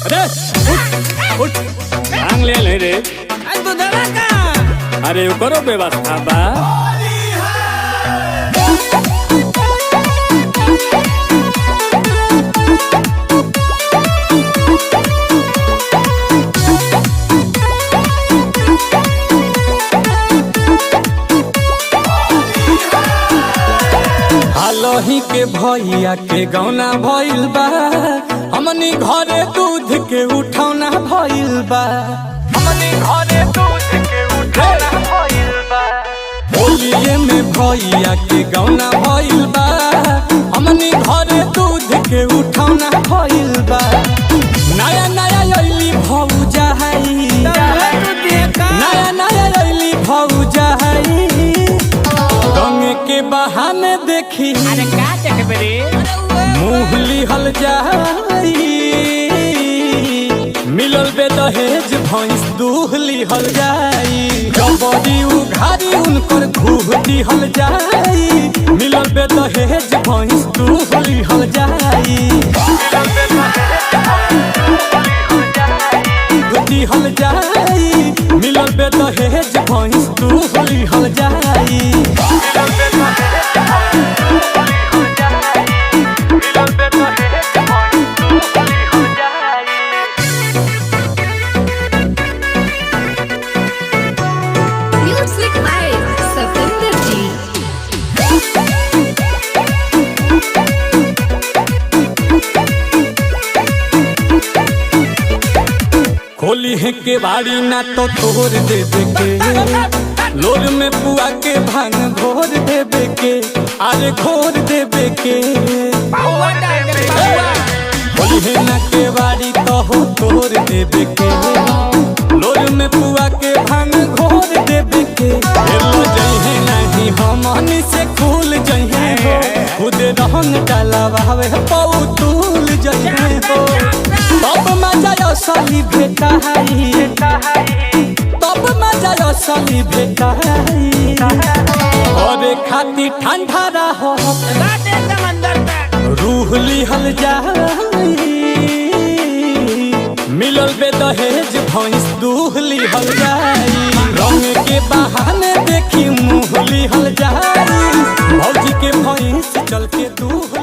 अरे उठ उठ भांग ले ले रे। तू धरा का अरे करो व्यवस्था बा। हालही के भैया के गौना भइल बा, हमनी घरे दूध के उठौना भइल बा, हमनी घरे दूध के उठौना भइल बा। होलिये में भैया के गौना भइल बा, हमनी घरे दूध के उठौना भइल बा। नया नया अइली भौजा हई, नया नया अइली भौजा हई, रंग के बहाने देखी अरे का देखबे रे मुँह लिहल जाई, मिलल बे दहेज भैंस दूह लिहल जाई, जबरी उघारी उनकर घूह दिहल जाई, मिलल बे दहेज भैंस दूह लिहल जाई, दिहल जाई, मिलल बे दहेज भैंस दूह लिहल जाई। Music by Satinder Ji. खोली है के बाड़ी ना तो तोड़ देवे के, लोर में पुआ के भांग घोर देवे के, अरे घोर देवे के। खोली है ना के बाड़ी तो हो तोड़ देवे के, लोर में पुआ के भांग घोर देवे के। लो जइहे नहीं हमनी से खुल जइहे हो, खुद रंग डालवावे पौतुल जइहे हो, तब मजा असली भेटा हई, तब मजा असली भेटा हई। और खाती ठंडा रहो रूह लिहल जाई, मिलल बे दहेज भैंस दूह लिहल जाई, रंग के बहाने देखी मुँह लिहल जाई, भौजी के भैंस चल के दूह